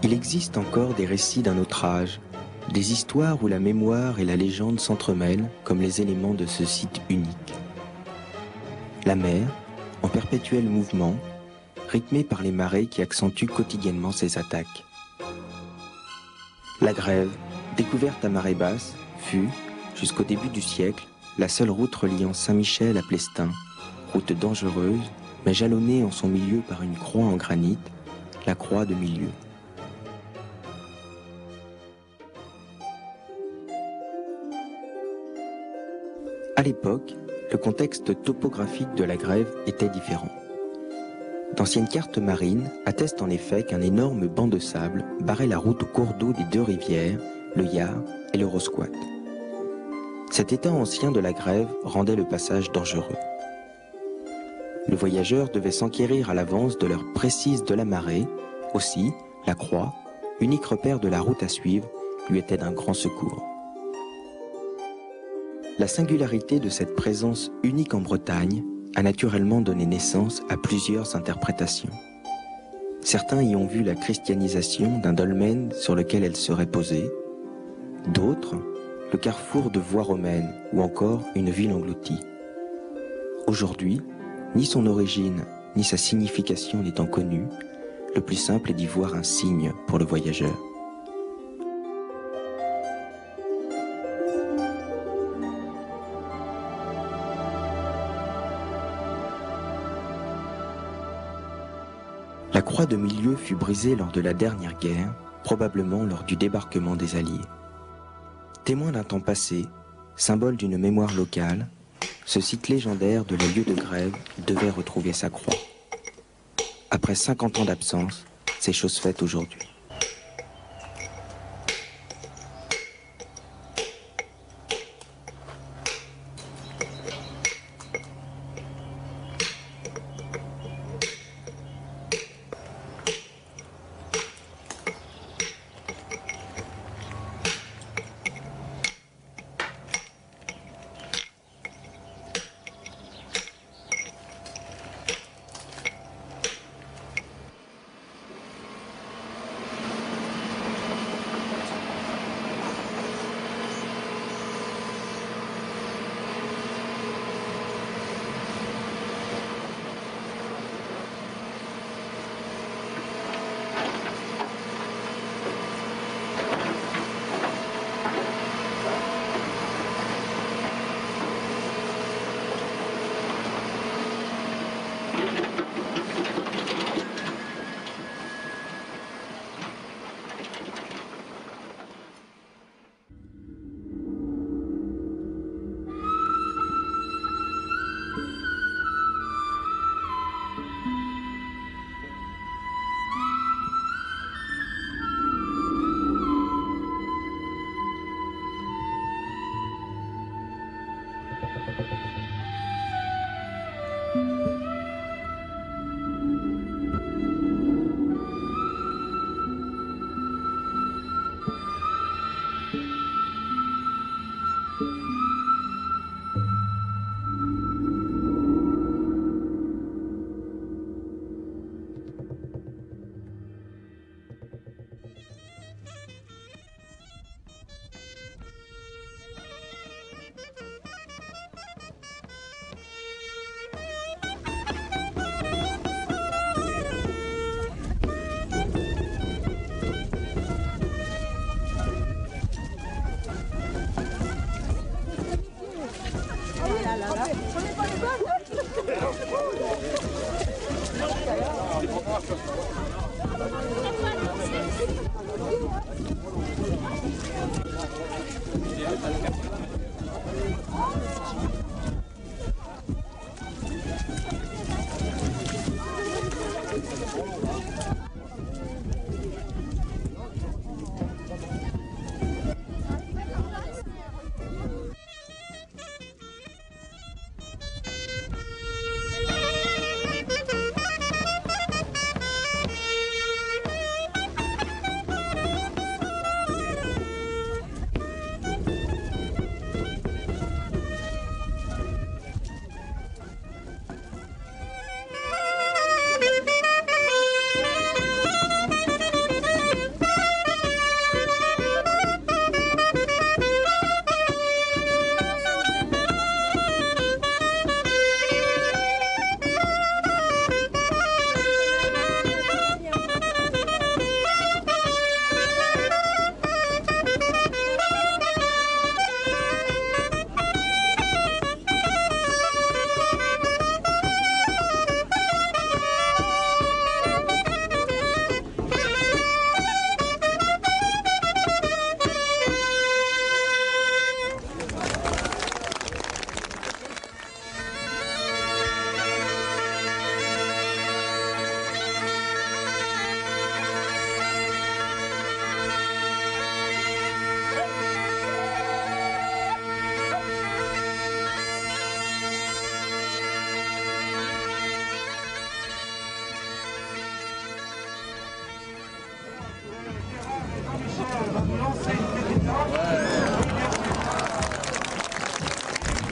Il existe encore des récits d'un autre âge, des histoires où la mémoire et la légende s'entremêlent comme les éléments de ce site unique. La mer, en perpétuel mouvement, rythmée par les marées qui accentuent quotidiennement ses attaques. La Grève, découverte à marée basse, fut, jusqu'au début du siècle, la seule route reliant Saint-Michel à Plestin, route dangereuse, mais jalonnée en son milieu par une croix en granit, la croix de milieu. À l'époque, le contexte topographique de la Grève était différent. D'anciennes cartes marines attestent en effet qu'un énorme banc de sable barrait la route au cours d'eau des deux rivières, le Yar et le Rosquat. Cet état ancien de la Grève rendait le passage dangereux. Le voyageur devait s'enquérir à l'avance de l'heure précise de la marée. Aussi, la croix, unique repère de la route à suivre, lui était d'un grand secours. La singularité de cette présence unique en Bretagne a naturellement donné naissance à plusieurs interprétations. Certains y ont vu la christianisation d'un dolmen sur lequel elle serait posée, d'autres, le carrefour de voies romaines ou encore une ville engloutie. Aujourd'hui, ni son origine ni sa signification n'étant connue, le plus simple est d'y voir un signe pour le voyageur. La croix de milieu fut brisée lors de la dernière guerre, probablement lors du débarquement des Alliés. Témoin d'un temps passé, symbole d'une mémoire locale, ce site légendaire de la lieu de grève devait retrouver sa croix. Après 50 ans d'absence, c'est chose faite aujourd'hui.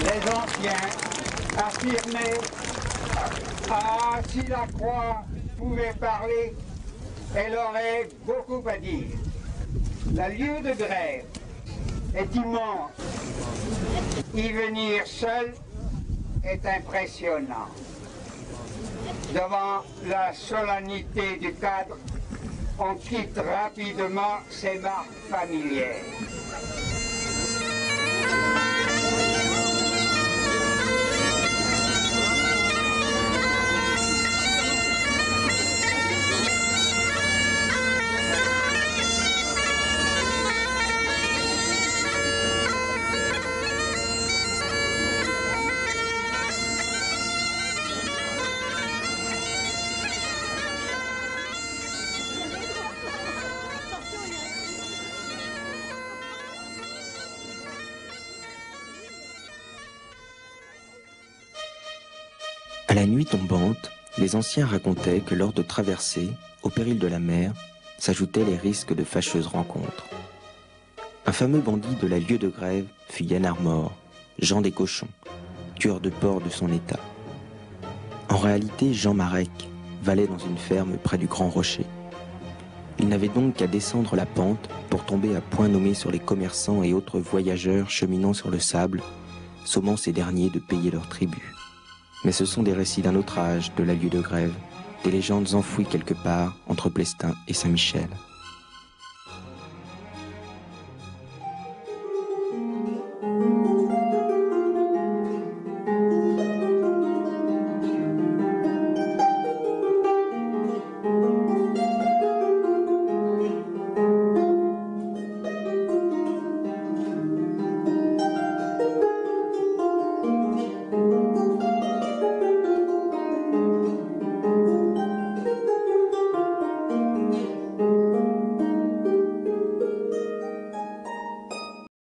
Les anciens affirmaient: ah, si la croix pouvait parler, elle aurait beaucoup à dire. Le lieu de grève est immense. Y venir seul est impressionnant. Devant la solennité du cadre, on quitte rapidement ses marques familières. À la nuit tombante, les anciens racontaient que lors de traversées, au péril de la mer, s'ajoutaient les risques de fâcheuses rencontres. Un fameux bandit de la lieue de grève fut Yann Armor, Jean des Cochons, tueur de porc de son état. En réalité, Jean Marek valait dans une ferme près du Grand Rocher. Il n'avait donc qu'à descendre la pente pour tomber à point nommé sur les commerçants et autres voyageurs cheminant sur le sable, sommant ces derniers de payer leur tribut. Mais ce sont des récits d'un autre âge de la lieue de grève, des légendes enfouies quelque part entre Plestin et Saint-Michel.